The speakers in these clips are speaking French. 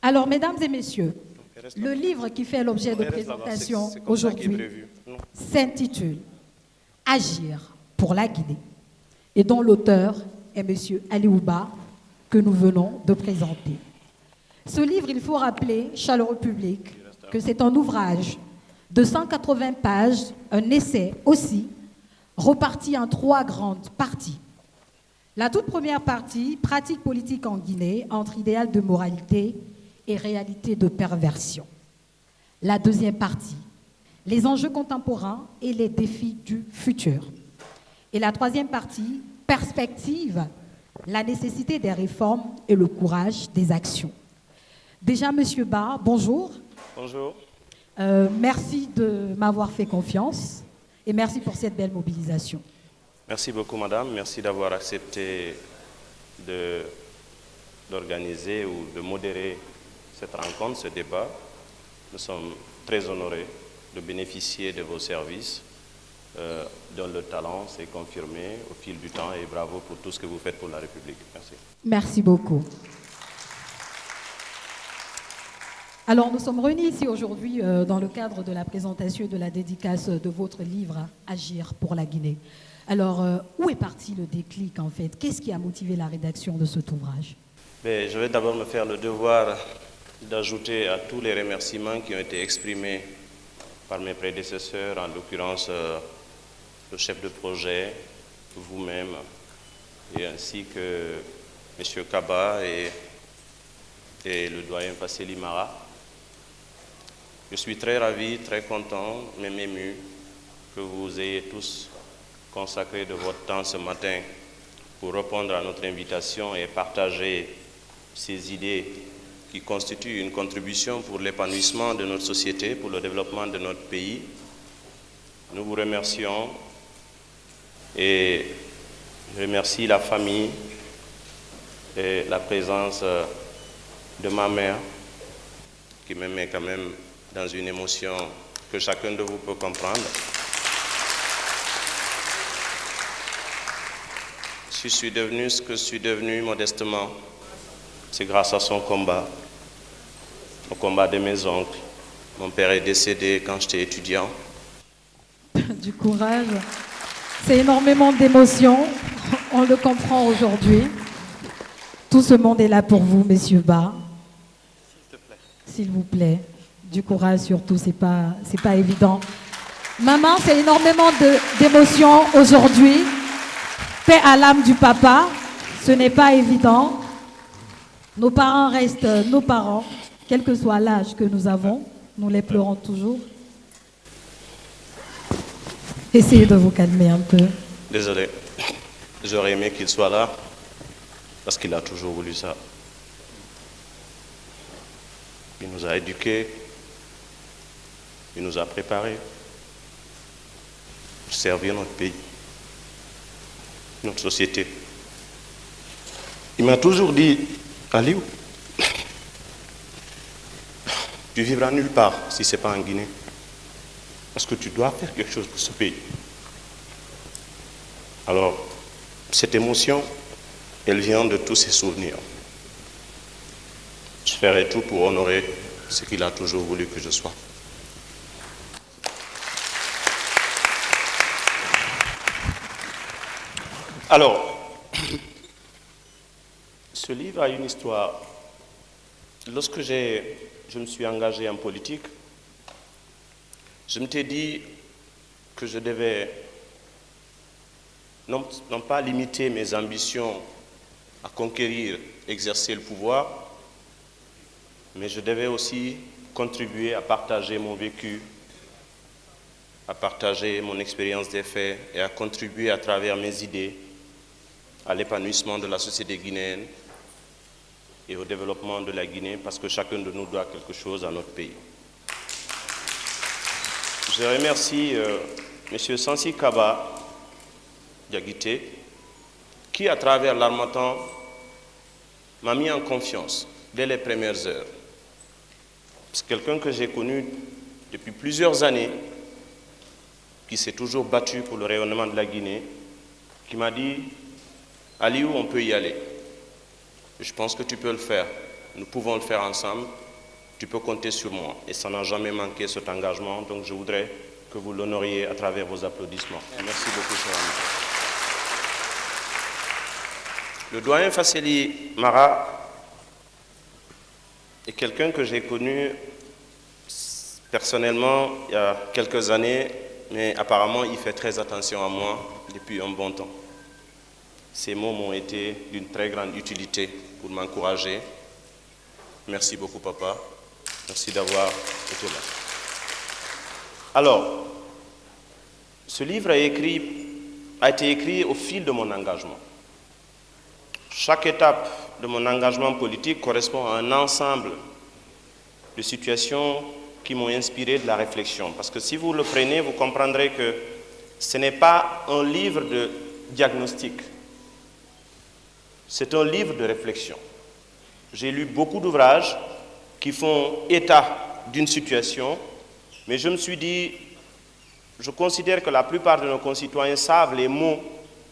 Alors, mesdames et messieurs, le livre qui fait l'objet de présentation aujourd'hui s'intitule Agir pour la Guinée et dont l'auteur est M. Aliou Ba, que nous venons de présenter. Ce livre, il faut rappeler, chaleureux public, que c'est un ouvrage de 180 pages, un essai aussi, reparti en 3 grandes parties. La toute première partie, pratique politique en Guinée, entre idéal de moralité et réalité de perversion. La deuxième partie, les enjeux contemporains et les défis du futur. Et la troisième partie, perspective, la nécessité des réformes et le courage des actions. Déjà, Monsieur Ba, bonjour. Bonjour. Merci de m'avoir fait confiance et merci pour cette belle mobilisation. Merci beaucoup, madame. Merci d'avoir accepté d'organiser ou de modérer cette rencontre, ce débat. Nous sommes très honorés de bénéficier de vos services, dont le talent s'est confirmé au fil du temps, et bravo pour tout ce que vous faites pour la République. Merci. Merci beaucoup. Alors, nous sommes réunis ici aujourd'hui dans le cadre de la présentation et de la dédicace de votre livre « Agir pour la Guinée ». Alors, où est parti le déclic, en fait? Qu'est-ce qui a motivé la rédaction de cet ouvrage? Je vais d'abord me faire le devoir d'ajouter à tous les remerciements qui ont été exprimés par mes prédécesseurs, en l'occurrence le chef de projet, vous-même, et ainsi que M. Kaba et le doyen Fasseli Mara. Je suis très ravi, très content, même ému que vous ayez tous consacré de votre temps ce matin pour répondre à notre invitation et partager ces idées qui constituent une contribution pour l'épanouissement de notre société, pour le développement de notre pays. Nous vous remercions et je remercie la famille et la présence de ma mère qui me met quand même dans une émotion que chacun de vous peut comprendre. Si je suis devenu ce que je suis devenu modestement, c'est grâce à son combat, au combat de mes oncles. Mon père est décédé quand j'étais étudiant. Du courage. C'est énormément d'émotions. On le comprend aujourd'hui. Tout ce monde est là pour vous, Messieurs Ba. S'il vous plaît. Du courage surtout, c'est pas évident. Maman, c'est énormément d'émotions aujourd'hui. Paix à l'âme du papa. Ce n'est pas évident. Nos parents restent nos parents, quel que soit l'âge que nous avons. Nous les pleurons toujours. Essayez de vous calmer un peu. Désolé. J'aurais aimé qu'il soit là, parce qu'il a toujours voulu ça. Il nous a éduqués, il nous a préparés pour servir notre pays, notre société. Il m'a toujours dit, Aliou, tu vivras nulle part si ce n'est pas en Guinée. Parce que tu dois faire quelque chose pour ce pays. Alors, cette émotion, elle vient de tous ces souvenirs. Je ferai tout pour honorer ce qu'il a toujours voulu que je sois. Alors, ce livre a une histoire. Lorsque je me suis engagé en politique, je m'étais dit que je devais non pas limiter mes ambitions à conquérir, exercer le pouvoir, mais je devais aussi contribuer à partager mon vécu, à partager mon expérience des faits et à contribuer à travers mes idées à l'épanouissement de la société guinéenne et au développement de la Guinée, parce que chacun de nous doit quelque chose à notre pays. Je remercie M. Sansi Kaba Diaguité, qui, à travers l'Harmattan, m'a mis en confiance dès les premières heures. C'est quelqu'un que j'ai connu depuis plusieurs années, qui s'est toujours battu pour le rayonnement de la Guinée, qui m'a dit « Aliou, on peut y aller. Je pense que tu peux le faire. nous pouvons le faire ensemble, tu peux compter sur moi. Et ça n'a jamais manqué cet engagement, donc je voudrais que vous l'honoriez à travers vos applaudissements. Merci beaucoup, cher ami. Le doyen Fasseli Mara est quelqu'un que j'ai connu personnellement il y a quelques années, mais apparemment il fait très attention à moi depuis un bon temps. Ces mots m'ont été d'une très grande utilité pour m'encourager. Merci beaucoup, papa. Merci d'avoir été là. Alors, ce livre a été écrit au fil de mon engagement. Chaque étape de mon engagement politique correspond à un ensemble de situations qui m'ont inspiré de la réflexion. Parce que si vous le prenez, vous comprendrez que ce n'est pas un livre de diagnostic. C'est un livre de réflexion. J'ai lu beaucoup d'ouvrages qui font état d'une situation, mais je me suis dit, je considère que la plupart de nos concitoyens savent les mots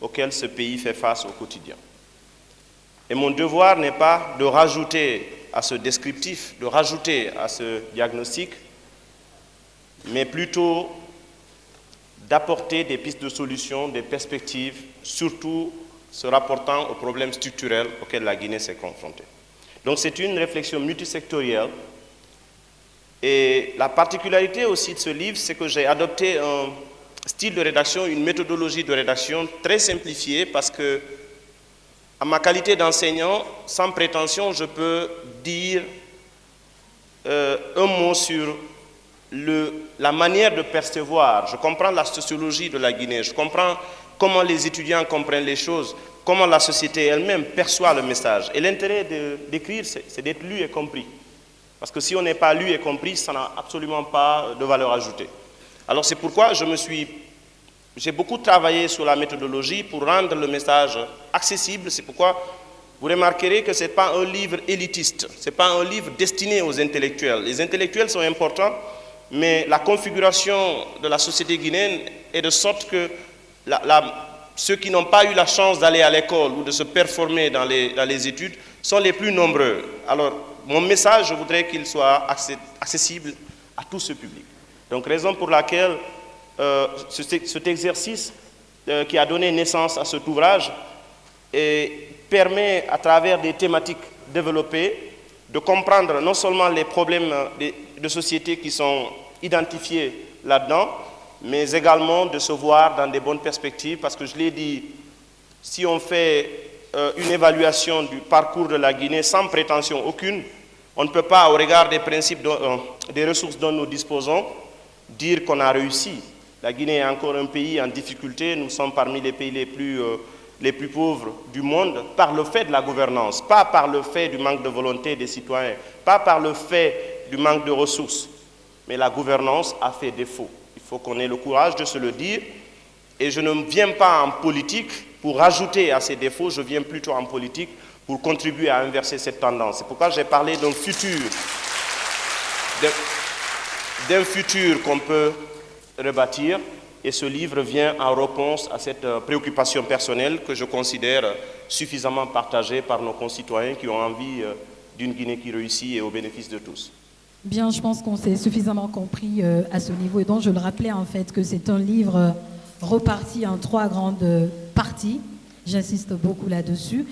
auxquels ce pays fait face au quotidien. Et mon devoir n'est pas de rajouter à ce descriptif, de rajouter à ce diagnostic, mais plutôt d'apporter des pistes de solutions, des perspectives, surtout se rapportant aux problèmes structurels auxquels la Guinée s'est confrontée. Donc c'est une réflexion multisectorielle. Et la particularité aussi de ce livre, c'est que j'ai adopté un style de rédaction, une méthodologie de rédaction très simplifiée parce que, à ma qualité d'enseignant, sans prétention, je peux dire un mot sur la manière de percevoir. Je comprends la sociologie de la Guinée, je comprends comment les étudiants comprennent les choses, comment la société elle-même perçoit le message. Et l'intérêt d'écrire, c'est d'être lu et compris. Parce que si on n'est pas lu et compris, ça n'a absolument pas de valeur ajoutée. Alors c'est pourquoi j'ai beaucoup travaillé sur la méthodologie pour rendre le message accessible. C'est pourquoi vous remarquerez que ce n'est pas un livre élitiste, ce n'est pas un livre destiné aux intellectuels. Les intellectuels sont importants, mais la configuration de la société guinéenne est de sorte que ceux qui n'ont pas eu la chance d'aller à l'école ou de se performer dans les études sont les plus nombreux. Alors, mon message, je voudrais qu'il soit accessible à tout ce public. Donc, raison pour laquelle cet exercice qui a donné naissance à cet ouvrage permet, à travers des thématiques développées, de comprendre non seulement les problèmes de société qui sont identifiés là-dedans, mais également de se voir dans des bonnes perspectives, parce que je l'ai dit, si on fait une évaluation du parcours de la Guinée sans prétention aucune, on ne peut pas, au regard des principes, des ressources dont nous disposons, dire qu'on a réussi. La Guinée est encore un pays en difficulté, nous sommes parmi les pays les plus pauvres du monde par le fait de la gouvernance, pas par le fait du manque de volonté des citoyens, pas par le fait du manque de ressources, mais la gouvernance a fait défaut. Il faut qu'on ait le courage de se le dire, et je ne viens pas en politique pour rajouter à ces défauts, je viens plutôt en politique pour contribuer à inverser cette tendance. C'est pourquoi j'ai parlé d'un futur qu'on peut rebâtir, et ce livre vient en réponse à cette préoccupation personnelle que je considère suffisamment partagée par nos concitoyens qui ont envie d'une Guinée qui réussit et au bénéfice de tous. Bien, je pense qu'on s'est suffisamment compris à ce niveau, et donc je le rappelais en fait que c'est un livre reparti en 3 grandes parties. J'insiste beaucoup là-dessus.